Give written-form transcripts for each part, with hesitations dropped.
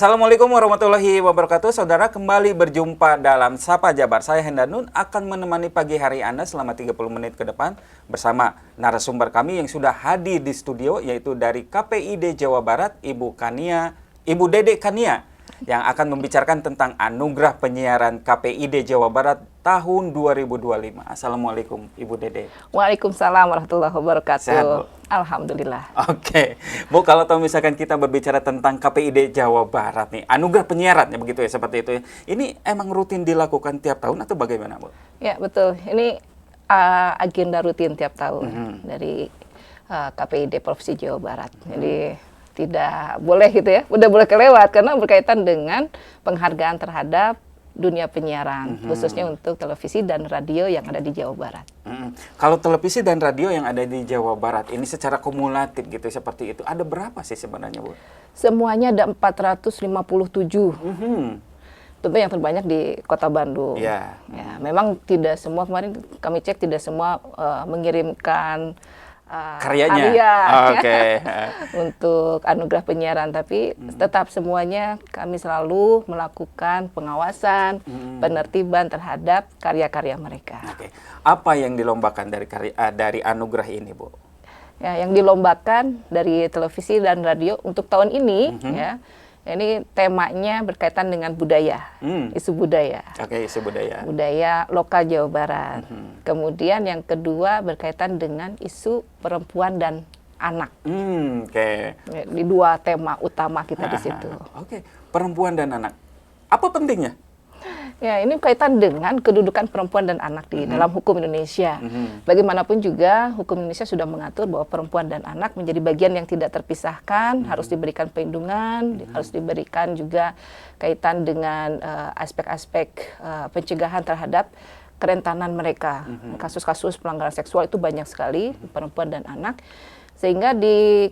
Assalamualaikum warahmatullahi wabarakatuh. Saudara, kembali berjumpa dalam Sapa Jabar. Saya Hendanun akan menemani pagi hari Anda selama 30 menit ke depan bersama narasumber kami yang sudah hadir di studio, yaitu dari KPID Jawa Barat, Ibu Dede Kania, yang akan membicarakan tentang anugerah penyiaran KPID Jawa Barat tahun 2025. Assalamualaikum Ibu Dede. Waalaikumsalam warahmatullahi wabarakatuh. Sehat, Bu? Alhamdulillah. Oke, Bu, kalau misalkan kita berbicara tentang KPID Jawa Barat nih, anugerah penyiarannya begitu ya, seperti itu ya. Ini emang rutin dilakukan tiap tahun atau bagaimana, Bu? Ya, betul. Ini agenda rutin tiap tahun dari KPID Provinsi Jawa Barat. Jadi tidak boleh gitu ya, udah boleh kelewat karena berkaitan dengan penghargaan terhadap dunia penyiaran, khususnya untuk televisi dan radio yang ada di Jawa Barat. Kalau televisi dan radio yang ada di Jawa Barat ini secara kumulatif gitu seperti itu, ada berapa sih sebenarnya, Bu? Semuanya ada 457. Tentu yang terbanyak di Kota Bandung. Ya, memang tidak semua, kemarin kami cek tidak semua mengirimkan karyanya. karya Oke. untuk anugerah penyiaran, tapi tetap semuanya kami selalu melakukan pengawasan, penertiban terhadap karya-karya mereka. Oke. Apa yang dilombakan dari anugerah ini, Bu? Ya, yang dilombakan dari televisi dan radio untuk tahun ini, ya, ini temanya berkaitan dengan budaya, isu budaya. Oke, isu budaya. Budaya lokal Jawa Barat. Kemudian yang kedua berkaitan dengan isu perempuan dan anak. Oke. Di dua tema utama kita di situ. Oke, perempuan dan anak. Apa pentingnya? Ya, ini kaitan dengan kedudukan perempuan dan anak di dalam hukum Indonesia. Bagaimanapun juga, hukum Indonesia sudah mengatur bahwa perempuan dan anak menjadi bagian yang tidak terpisahkan, harus diberikan perlindungan, harus diberikan juga kaitan dengan aspek-aspek pencegahan terhadap kerentanan mereka. Kasus-kasus pelanggaran seksual itu banyak sekali, perempuan dan anak. Sehingga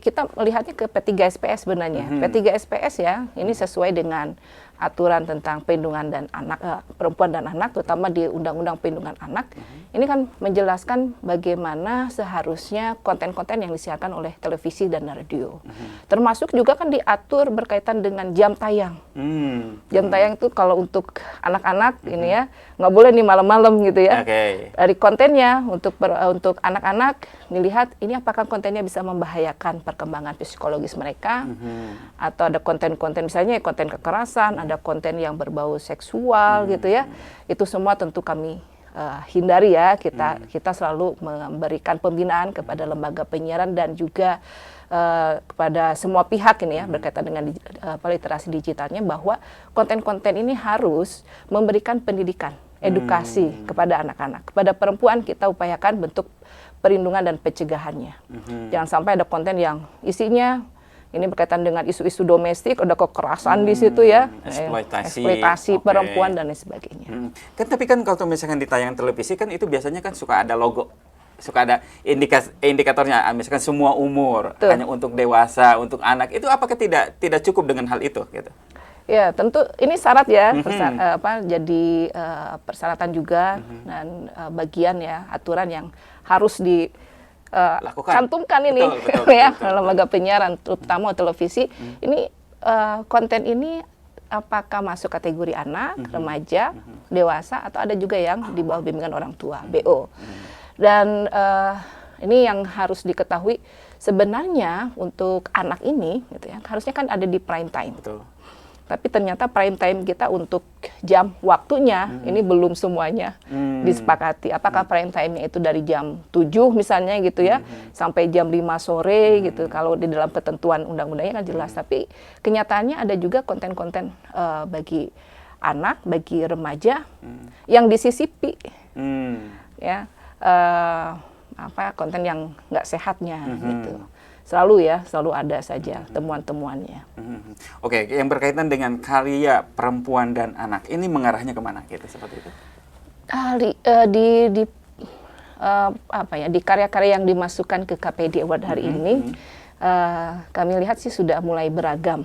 kita melihatnya ke P3SPS sebenarnya. P3SPS ya, ini sesuai dengan aturan tentang perlindungan dan anak, perempuan dan anak, terutama di Undang-Undang Perlindungan Anak. Ini kan menjelaskan bagaimana seharusnya konten-konten yang disiarkan oleh televisi dan radio. Termasuk juga kan diatur berkaitan dengan jam tayang. Jam tayang itu kalau untuk anak-anak ini ya, nggak boleh nih malam-malam gitu ya. Dari kontennya untuk anak-anak dilihat ini apakah kontennya bisa membahayakan perkembangan psikologis mereka, atau ada konten-konten misalnya konten kekerasan, ada konten yang berbau seksual gitu ya. Itu semua tentu kami hindari ya. Kita selalu memberikan pembinaan kepada lembaga penyiaran dan juga kepada semua pihak ini ya berkaitan dengan literasi digitalnya, bahwa konten-konten ini harus memberikan pendidikan, edukasi kepada anak-anak. Kepada perempuan kita upayakan bentuk perlindungan dan pencegahannya. Jangan sampai ada konten yang isinya ini berkaitan dengan isu-isu domestik, ada kekerasan di situ ya, eksploitasi perempuan dan lain sebagainya. Tapi kan kalau misalkan di tayangan televisi kan itu biasanya kan suka ada logo, suka ada indikatornya, misalkan semua umur, hanya untuk dewasa, untuk anak. Itu apakah tidak cukup dengan hal itu? Gitu? Ya, tentu ini syarat ya, jadi persyaratan juga dan bagian ya aturan yang harus cantumkan ini ya lembaga penyiaran, terutama televisi. Ini konten ini apakah masuk kategori anak, remaja, dewasa, atau ada juga yang di bawah bimbingan orang tua, BO. Dan ini yang harus diketahui sebenarnya untuk anak ini, gitu ya, harusnya kan ada di prime time. Betul. Tapi ternyata prime time kita untuk jam waktunya ini belum semuanya disepakati. Apakah prime time-nya itu dari jam 7 misalnya gitu ya, sampai jam 5 sore gitu. Kalau di dalam ketentuan undang-undangnya kan jelas. Tapi kenyataannya ada juga konten-konten bagi anak, bagi remaja yang disisipi. Ya, konten yang nggak sehatnya gitu. Selalu ada saja temuan-temuannya. Oke, yang berkaitan dengan karya perempuan dan anak, ini mengarahnya kemana gitu seperti itu? Di karya-karya yang dimasukkan ke KPID Award hari ini, kami lihat sih sudah mulai beragam,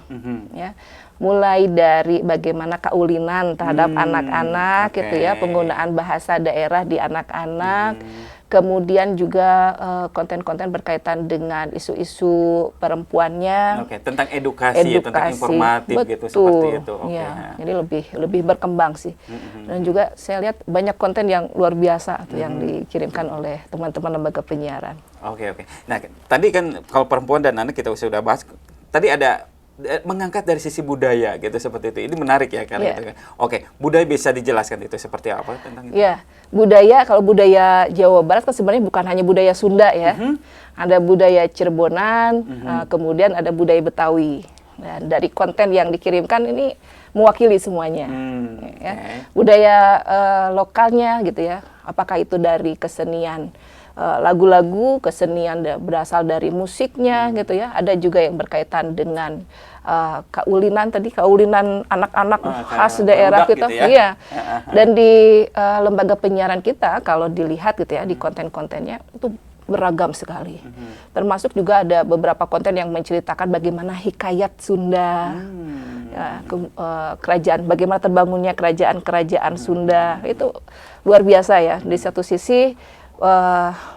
ya, mulai dari bagaimana kaulinan terhadap anak-anak gitu ya, penggunaan bahasa daerah di anak-anak, kemudian juga konten-konten berkaitan dengan isu-isu perempuannya. Tentang edukasi, tentang informatif gitu seperti itu. Ya, jadi lebih berkembang sih. Dan juga saya lihat banyak konten yang luar biasa tuh yang dikirimkan oleh teman-teman lembaga penyiaran. Oke. Nah, tadi kan kalau perempuan dan anak kita sudah bahas. Tadi ada mengangkat dari sisi budaya gitu seperti itu. Ini menarik ya karena itu kan. Oke, budaya bisa dijelaskan itu seperti apa tentang itu? Ya, kalau budaya Jawa Barat kan sebenarnya bukan hanya budaya Sunda ya. Ada budaya Cirebonan, kemudian ada budaya Betawi. Dan dari konten yang dikirimkan ini mewakili semuanya. Budaya lokalnya gitu ya. Apakah itu dari kesenian lagu-lagu, kesenian berasal dari musiknya gitu ya. Ada juga yang berkaitan dengan kaulinan anak-anak khas daerah kita. Gitu ya? Iya. Dan di lembaga penyiaran kita kalau dilihat gitu ya di konten-kontennya itu beragam sekali. Termasuk juga ada beberapa konten yang menceritakan bagaimana hikayat Sunda. Kerajaan, bagaimana terbangunnya kerajaan-kerajaan Sunda. Itu luar biasa ya. Di satu sisi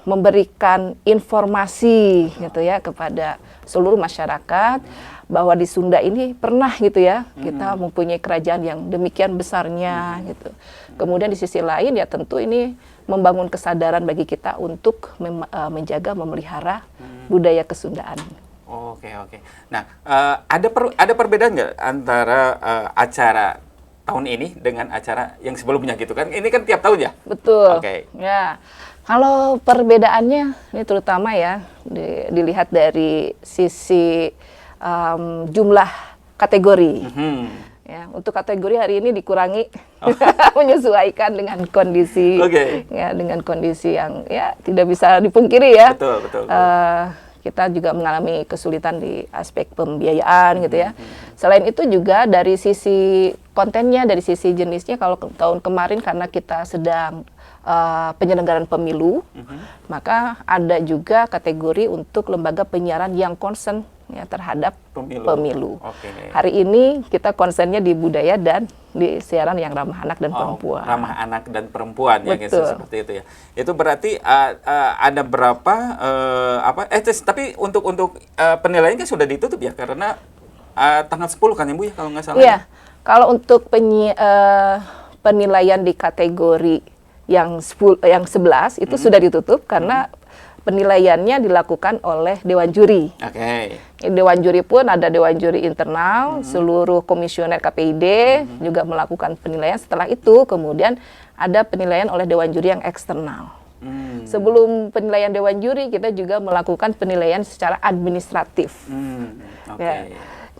memberikan informasi gitu ya kepada seluruh masyarakat bahwa di Sunda ini pernah gitu ya kita mempunyai kerajaan yang demikian besarnya gitu. Kemudian di sisi lain ya tentu ini membangun kesadaran bagi kita untuk menjaga, memelihara budaya kesundaan. Oke. Nah, ada perbedaan nggak antara acara tahun ini dengan acara yang sebelumnya gitu kan? Ini kan tiap tahun ya? Betul. Ya. Kalau perbedaannya ini terutama ya dilihat dari sisi jumlah kategori. Ya, untuk kategori hari ini dikurangi menyesuaikan dengan kondisi ya dengan kondisi yang ya tidak bisa dipungkiri ya. Betul. Kita juga mengalami kesulitan di aspek pembiayaan gitu ya. Selain itu juga dari sisi kontennya, dari sisi jenisnya, kalau tahun kemarin karena kita sedang penyelenggaraan pemilu, maka ada juga kategori untuk lembaga penyiaran yang concern ya terhadap pemilu. Hari ini kita konsennya di budaya dan di siaran yang ramah anak dan perempuan. Ramah anak dan perempuan ya gitu, seperti itu ya. Itu berarti ada berapa tapi untuk penilaian kan sudah ditutup ya karena tanggal 10 kan ya Bu ya kalau nggak salah. Iya. Kalau untuk penilaian di kategori yang 11 itu sudah ditutup karena penilaiannya dilakukan oleh Dewan Juri. Dewan Juri pun ada Dewan Juri internal, seluruh komisioner KPID juga melakukan penilaian. Setelah itu kemudian ada penilaian oleh Dewan Juri yang eksternal. Sebelum penilaian Dewan Juri kita juga melakukan penilaian secara administratif.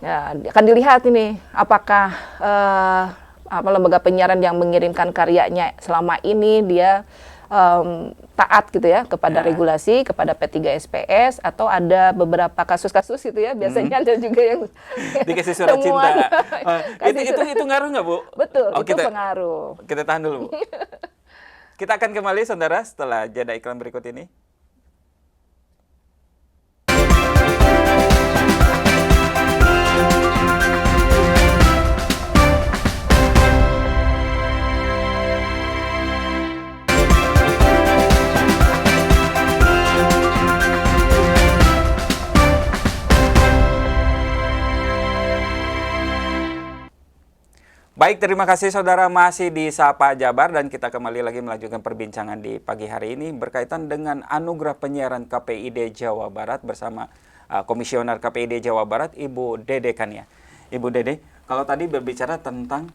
Ya, akan dilihat ini apakah lembaga penyiaran yang mengirimkan karyanya selama ini dia taat gitu ya kepada regulasi, kepada P3SPS, atau ada beberapa kasus-kasus gitu ya, biasanya ada juga yang dikasih surat cinta. Itu ngaruh nggak Bu? Betul, itu pengaruh. Kita tahan dulu Bu. Kita akan kembali saudara setelah jeda iklan berikut ini. Baik, terima kasih saudara masih di Sapa Jabar dan kita kembali lagi melanjutkan perbincangan di pagi hari ini berkaitan dengan Anugerah Penyiaran KPID Jawa Barat bersama Komisioner KPID Jawa Barat Ibu Dede Kania. Ibu Dede, kalau tadi berbicara tentang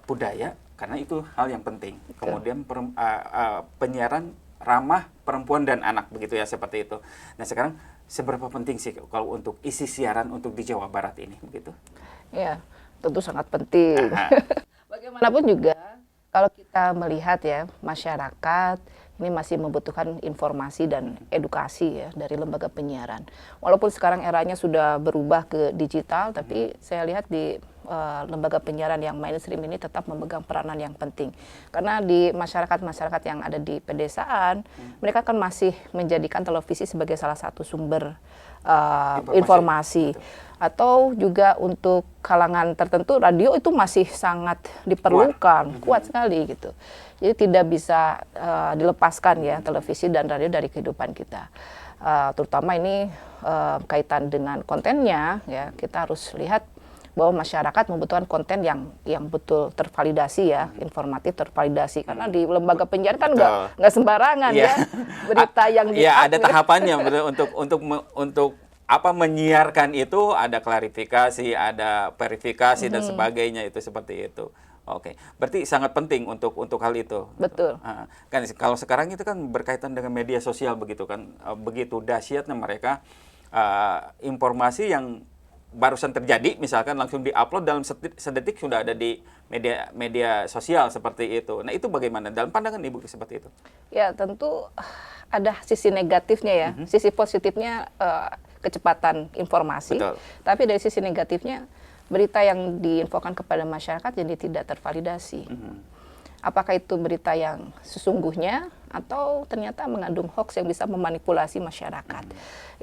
budaya karena itu hal yang penting. Kemudian penyiaran ramah perempuan dan anak begitu ya seperti itu. Nah, sekarang seberapa penting sih kalau untuk isi siaran untuk di Jawa Barat ini begitu? Ya. Tentu sangat penting. Bagaimanapun juga, kalau kita melihat ya, masyarakat ini masih membutuhkan informasi dan edukasi ya dari lembaga penyiaran. Walaupun sekarang eranya sudah berubah ke digital, tapi saya lihat di lembaga penyiaran yang mainstream ini tetap memegang peranan yang penting. Karena di masyarakat-masyarakat yang ada di pedesaan, mereka kan masih menjadikan televisi sebagai salah satu sumber informasi. Atau juga untuk kalangan tertentu radio itu masih sangat diperlukan, kuat sekali gitu. Jadi tidak bisa dilepaskan ya televisi dan radio dari kehidupan kita. Terutama ini kaitan dengan kontennya ya, kita harus lihat bahwa masyarakat membutuhkan konten yang betul tervalidasi ya, informatif tervalidasi, karena di lembaga penyiaran kan nggak sembarangan ya berita yang ada tahapannya untuk menyiarkan itu, ada klarifikasi, ada verifikasi dan sebagainya, itu seperti itu. Oke, berarti sangat penting untuk hal itu. Betul. Kan kalau sekarang itu kan berkaitan dengan media sosial begitu kan, begitu dahsyatnya mereka informasi yang barusan terjadi misalkan langsung diupload dalam sedetik sudah ada di media sosial seperti itu. Nah, itu bagaimana dalam pandangan Ibu seperti itu? Ya, tentu ada sisi negatifnya ya. Sisi positifnya kecepatan informasi. Betul. Tapi dari sisi negatifnya berita yang diinfokan kepada masyarakat jadi tidak tervalidasi. Apakah itu berita yang sesungguhnya atau ternyata mengandung hoax yang bisa memanipulasi masyarakat.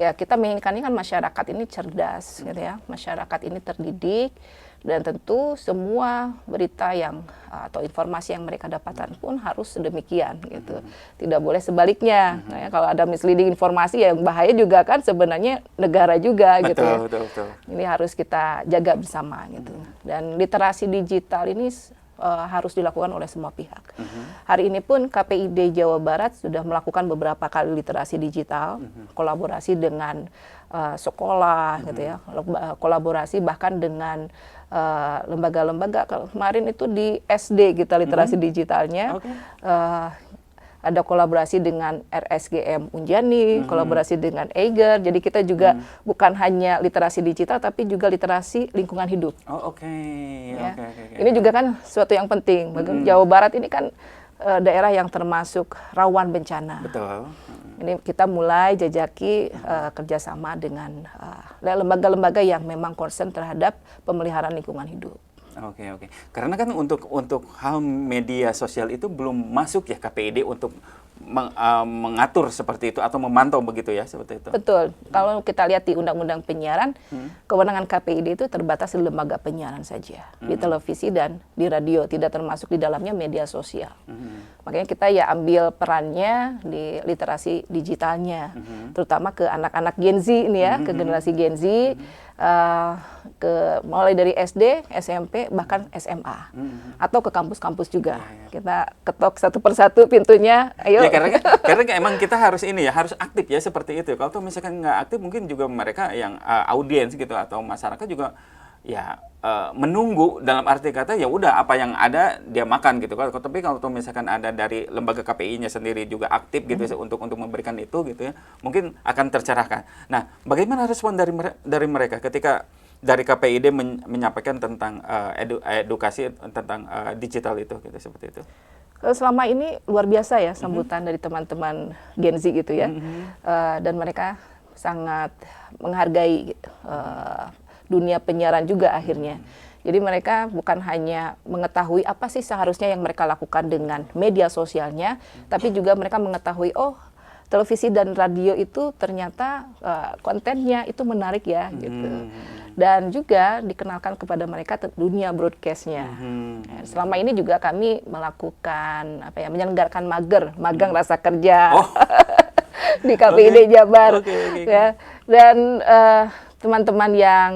Ya, kita menginginkan kan masyarakat ini cerdas gitu ya. Masyarakat ini terdidik, dan tentu semua berita yang atau informasi yang mereka dapatkan pun harus demikian gitu. Tidak boleh sebaliknya. Nah, ya, kalau ada misleading informasi yang bahaya juga kan sebenarnya negara juga gitu ya. Betul. Ini harus kita jaga bersama gitu. Dan literasi digital ini harus dilakukan oleh semua pihak. Hari ini pun KPID Jawa Barat sudah melakukan beberapa kali literasi digital, kolaborasi dengan sekolah, gitu ya, kolaborasi bahkan dengan lembaga-lembaga. Kemarin itu di SD kita literasi digitalnya. Ada kolaborasi dengan RSGM Unjani, kolaborasi dengan Eiger. Jadi kita juga bukan hanya literasi digital, tapi juga literasi lingkungan hidup. Ya. Ini juga kan suatu yang penting. Jawa Barat ini kan daerah yang termasuk rawan bencana. Betul. Ini kita mulai jajaki kerjasama dengan lembaga-lembaga yang memang concern terhadap pemeliharaan lingkungan hidup. Oke. Karena kan untuk hal media sosial itu belum masuk ya KPID untuk mengatur seperti itu atau memantau begitu ya, seperti itu. Betul. Kalau kita lihat di Undang-Undang Penyiaran, kewenangan KPID itu terbatas di lembaga penyiaran saja, di televisi dan di radio, tidak termasuk di dalamnya media sosial. Makanya kita ya ambil perannya di literasi digitalnya, terutama ke anak-anak Gen Z ini ya, ke generasi Gen Z. Mulai dari SD, SMP, bahkan SMA, atau ke kampus-kampus juga. Kita ketok satu persatu pintunya. Ayo. Ya, karena emang kita harus harus aktif ya seperti itu. Kalau misalkan nggak aktif, mungkin juga mereka yang audiens gitu atau masyarakat juga ya menunggu, dalam arti kata ya udah apa yang ada dia makan gitu. Tapi kalau misalkan ada dari lembaga KPI-nya sendiri juga aktif gitu untuk memberikan itu gitu ya, mungkin akan tercerahkan. Nah, bagaimana respon dari mereka ketika dari KPID menyampaikan tentang edukasi tentang digital itu gitu, seperti itu? Selama ini luar biasa ya sambutan dari teman-teman Gen Z gitu ya, dan mereka sangat menghargai dunia penyiaran juga akhirnya. Jadi mereka bukan hanya mengetahui apa sih seharusnya yang mereka lakukan dengan media sosialnya, tapi juga mereka mengetahui televisi dan radio itu ternyata kontennya itu menarik ya gitu. Dan juga dikenalkan kepada mereka dunia broadcast-nya. Selama ini juga kami melakukan menyelenggarakan magang rasa kerja di KPID Jabar. Ya. Dan teman-teman yang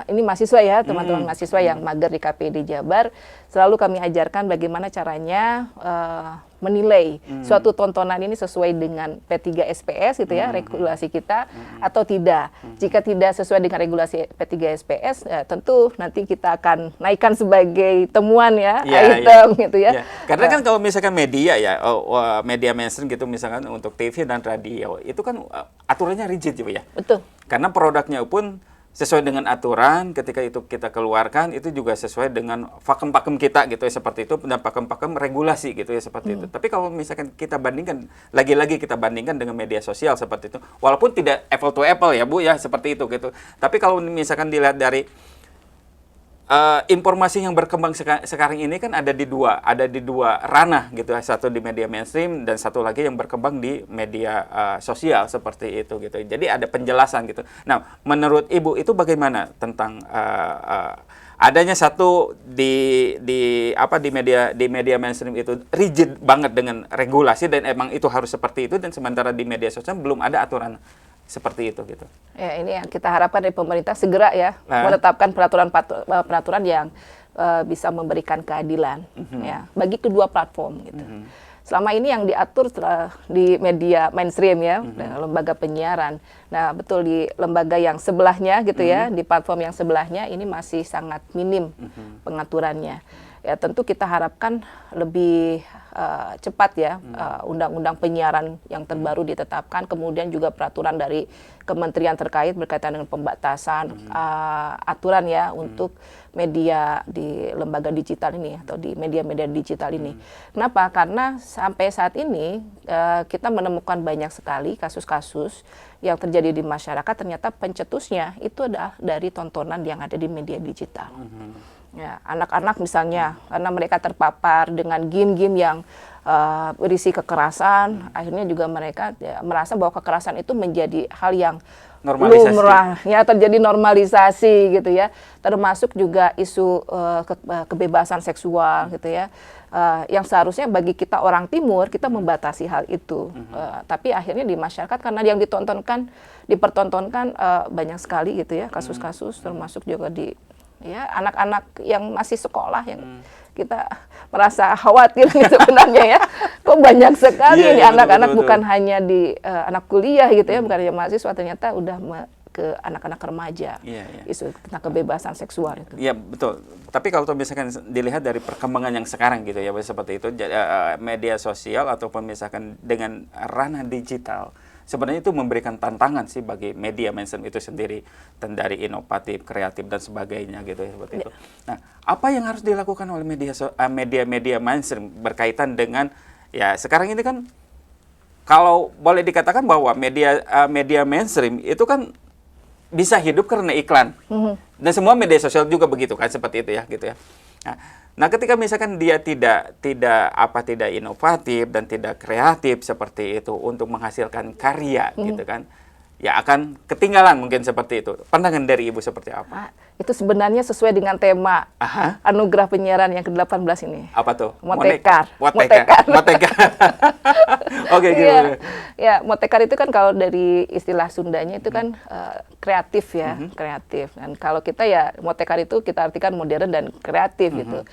ini mahasiswa ya, teman-teman mahasiswa yang mager di KPID Jabar, selalu kami ajarkan bagaimana caranya menilai suatu tontonan ini sesuai dengan P3 SPS gitu ya, regulasi kita atau tidak. Jika tidak sesuai dengan regulasi P3 SPS, tentu nanti kita akan naikkan sebagai temuan ya, item gitu ya. Karena kan kalau misalkan media ya, media mainstream gitu misalkan untuk TV dan radio, itu kan aturannya rigid gitu ya. Betul. Karena produknya pun sesuai dengan aturan, ketika itu kita keluarkan itu juga sesuai dengan pakem-pakem kita gitu ya, seperti itu, dan pakem-pakem regulasi gitu ya, seperti itu. Tapi kalau misalkan kita bandingkan, lagi-lagi kita bandingkan dengan media sosial seperti itu, walaupun tidak apple to apple ya Bu ya, seperti itu gitu. Tapi kalau misalkan dilihat dari informasi yang berkembang sekarang ini kan ada di dua ranah gitu ya, satu di media mainstream dan satu lagi yang berkembang di media sosial seperti itu gitu. Jadi ada penjelasan gitu. Nah, menurut Ibu itu bagaimana tentang adanya satu di media mainstream itu rigid banget dengan regulasi dan emang itu harus seperti itu, dan sementara di media sosial belum ada aturan seperti itu gitu. Ya, ini yang kita harapkan dari pemerintah segera ya menetapkan peraturan yang bisa memberikan keadilan ya bagi kedua platform gitu. Selama ini yang diatur di media mainstream ya, lembaga penyiaran. Nah, betul di lembaga yang sebelahnya gitu ya, di platform yang sebelahnya ini masih sangat minim pengaturannya. Ya, tentu kita harapkan lebih cepat ya undang-undang penyiaran yang terbaru ditetapkan, kemudian juga peraturan dari kementerian terkait berkaitan dengan pembatasan aturan ya untuk media di lembaga digital ini atau di media-media digital ini. Kenapa? Karena sampai saat ini kita menemukan banyak sekali kasus-kasus yang terjadi di masyarakat, ternyata pencetusnya itu adalah dari tontonan yang ada di media digital. Ya, anak-anak misalnya karena mereka terpapar dengan game-game yang berisi kekerasan, akhirnya juga mereka merasa bahwa kekerasan itu menjadi hal yang lumrah, ya terjadi normalisasi gitu ya. Termasuk juga isu kebebasan seksual gitu ya. Yang seharusnya bagi kita orang timur kita membatasi hal itu. Tapi akhirnya di masyarakat karena yang dipertontonkan banyak sekali gitu ya kasus-kasus, termasuk juga di ya anak-anak yang masih sekolah yang kita merasa khawatir sebenarnya ya, kok banyak sekali ini anak-anak bukan hanya di anak kuliah gitu ya, bukan hanya mahasiswa, ternyata udah ke anak-anak remaja, isu tentang kebebasan seksual itu. Iya betul. Tapi kalau misalkan dilihat dari perkembangan yang sekarang gitu ya, seperti itu media sosial ataupun misalkan dengan ranah digital, sebenarnya itu memberikan tantangan sih bagi media mainstream itu sendiri, dan dari inovatif, kreatif dan sebagainya gitu ya, seperti itu. Nah, apa yang harus dilakukan oleh media mainstream berkaitan dengan ya sekarang ini kan, kalau boleh dikatakan bahwa media mainstream itu kan bisa hidup karena iklan. Dan semua media sosial juga begitu kan, seperti itu ya gitu ya. Nah, ketika misalkan dia tidak inovatif dan tidak kreatif seperti itu untuk menghasilkan karya gitu kan, ya akan ketinggalan mungkin seperti itu. Pandangan dari Ibu seperti apa? Itu sebenarnya sesuai dengan tema anugerah penyiaran yang ke-18 ini. Apa tuh? Motekar. Oke, gitu. Ya, motekar itu kan kalau dari istilah Sundanya itu kan kreatif ya, kreatif. Dan kalau kita ya motekar itu kita artikan modern dan kreatif gitu.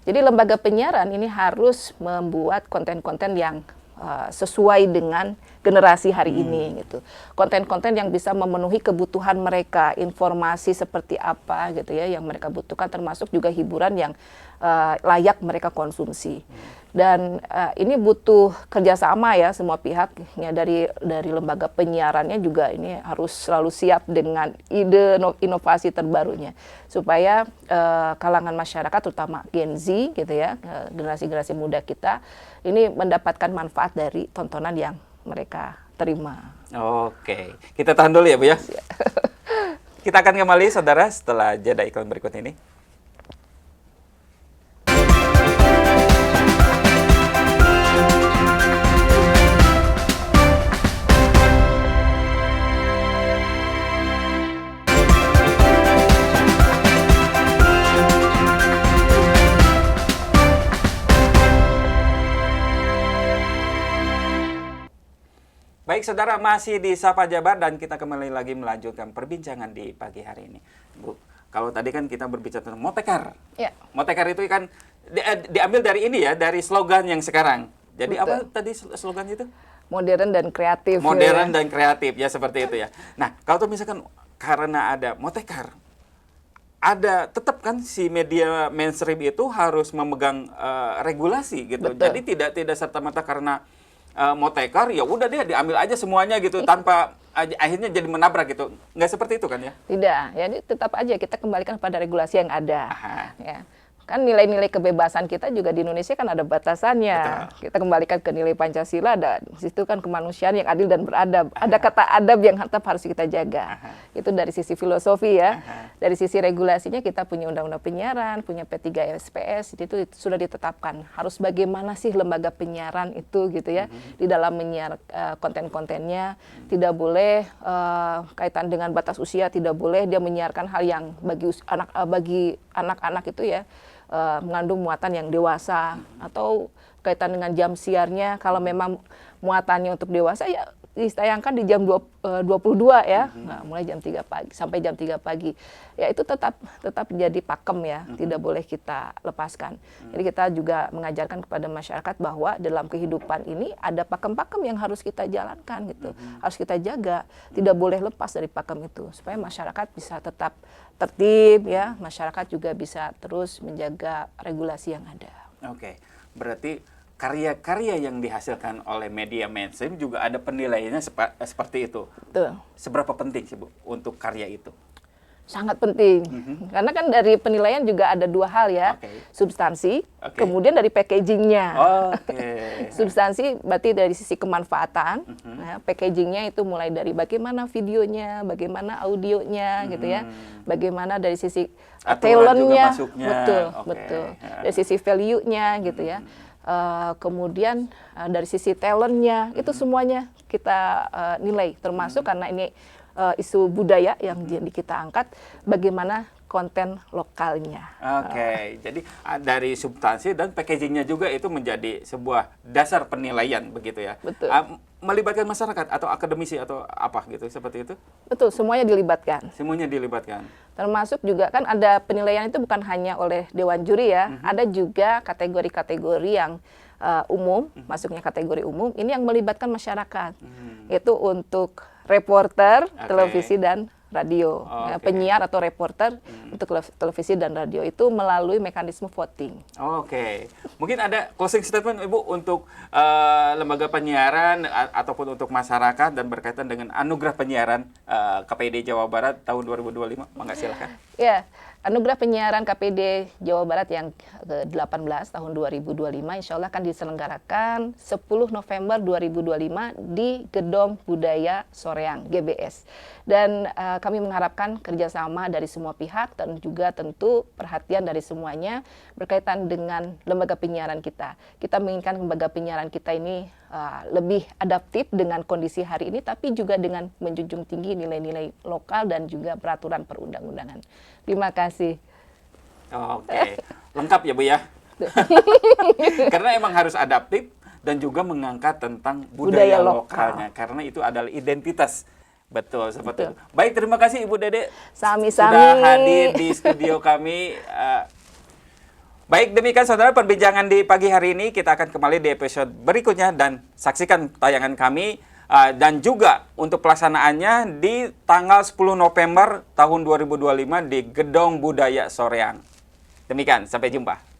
Jadi lembaga penyiaran ini harus membuat konten-konten yang sesuai dengan generasi hari ini gitu. Konten-konten yang bisa memenuhi kebutuhan mereka, informasi seperti apa gitu ya yang mereka butuhkan, termasuk juga hiburan yang layak mereka konsumsi. Dan ini butuh kerjasama ya semua pihak ya, dari lembaga penyiarannya juga ini harus selalu siap dengan ide inovasi terbarunya supaya kalangan masyarakat terutama Gen Z gitu ya, generasi-generasi muda kita ini mendapatkan manfaat dari tontonan yang mereka terima. Oke, kita tahan dulu ya Bu ya. Kita akan kembali saudara setelah jeda iklan berikut ini. Baik saudara, masih di Sapa Jabar dan kita kembali lagi melanjutkan perbincangan di pagi hari ini. Bu, kalau tadi kan kita berbicara tentang motekar. Ya. Motekar itu kan diambil dari ini ya, dari slogan yang sekarang. Jadi Betul. apa tadi slogan itu? Modern dan kreatif. Modern dan kreatif ya, seperti itu ya. Nah, kalau misalkan karena ada motekar, ada tetap kan si media mainstream itu harus memegang regulasi gitu. Betul. Jadi tidak serta-merta karena mau tekar, ya udah deh diambil aja semuanya gitu tanpa akhirnya jadi menabrak gitu. Nggak seperti itu kan ya? Tidak, ya tetap aja kita kembalikan pada regulasi yang ada. Aha. Ya. Kan nilai-nilai kebebasan kita juga di Indonesia kan ada batasannya. Betul. Kita kembalikan ke nilai Pancasila, ada di situ kan kemanusiaan yang adil dan beradab. Ada kata adab yang tetap harus kita jaga. Itu dari sisi filosofi ya. Dari sisi regulasinya kita punya undang-undang penyiaran, punya P3 SPS, itu sudah ditetapkan. Harus bagaimana sih lembaga penyiaran itu gitu ya. Di dalam menyiar konten-kontennya tidak boleh kaitan dengan batas usia, tidak boleh dia menyiarkan hal yang bagi anak-anak itu ya mengandung muatan yang dewasa, atau kaitan dengan jam siarnya kalau memang muatannya untuk dewasa ya ditayangkan di jam 22 ya. Nah, mulai jam 3 pagi sampai jam 3 pagi. Ya itu tetap jadi pakem ya, tidak boleh kita lepaskan. Jadi kita juga mengajarkan kepada masyarakat bahwa dalam kehidupan ini ada pakem-pakem yang harus kita jalankan gitu. Harus kita jaga, tidak boleh lepas dari pakem itu supaya masyarakat bisa tetap tertib ya, masyarakat juga bisa terus menjaga regulasi yang ada. Oke, berarti karya-karya yang dihasilkan oleh media mainstream juga ada penilaiannya seperti itu. Betul. Seberapa penting sih Bu untuk karya itu? Sangat penting, karena kan dari penilaian juga ada dua hal ya, substansi, kemudian dari packagingnya. Substansi berarti dari sisi kemanfaatan, packagingnya itu mulai dari bagaimana videonya, bagaimana audionya gitu ya, bagaimana dari sisi talentnya, betul, dari sisi value-nya gitu ya. Kemudian dari sisi talentnya itu semuanya kita nilai, termasuk karena ini isu budaya yang kita angkat, bagaimana konten lokalnya. Oke, jadi dari substansi dan packagingnya juga itu menjadi sebuah dasar penilaian begitu ya. Betul. Melibatkan masyarakat atau akademisi atau apa gitu seperti itu? Betul, semuanya dilibatkan. Semuanya dilibatkan. Termasuk juga kan ada penilaian itu bukan hanya oleh Dewan Juri ya, ada juga kategori-kategori yang umum, masuknya kategori umum, ini yang melibatkan masyarakat. Itu untuk reporter, televisi dan radio. Penyiar atau reporter untuk televisi dan radio itu melalui mekanisme voting. Oke. Mungkin ada closing statement Ibu untuk lembaga penyiaran ataupun untuk masyarakat dan berkaitan dengan anugerah penyiaran KPID Jawa Barat tahun 2025. Mangga silakan. Ya, anugerah penyiaran KPID Jawa Barat yang ke-18 tahun 2025 insya Allah akan diselenggarakan 10 November 2025 di Gedung Budaya Soreang GBS. Dan kami mengharapkan kerjasama dari semua pihak dan juga tentu perhatian dari semuanya berkaitan dengan lembaga penyiaran kita. Kita menginginkan lembaga penyiaran kita ini lebih adaptif dengan kondisi hari ini, tapi juga dengan menjunjung tinggi nilai-nilai lokal dan juga peraturan perundang-undangan. Terima kasih. Oke, lengkap ya Bu ya. Karena emang harus adaptif dan juga mengangkat tentang budaya lokalnya, karena itu adalah identitas. Betul, seperti itu. Baik, terima kasih Ibu Dede. Sami-sami. Sudah hadir di studio kami. Baik, demikian saudara perbincangan di pagi hari ini. Kita akan kembali di episode berikutnya dan saksikan tayangan kami. Dan juga untuk pelaksanaannya di tanggal 10 November tahun 2025 di Gedung Budaya Soreang. Demikian, sampai jumpa.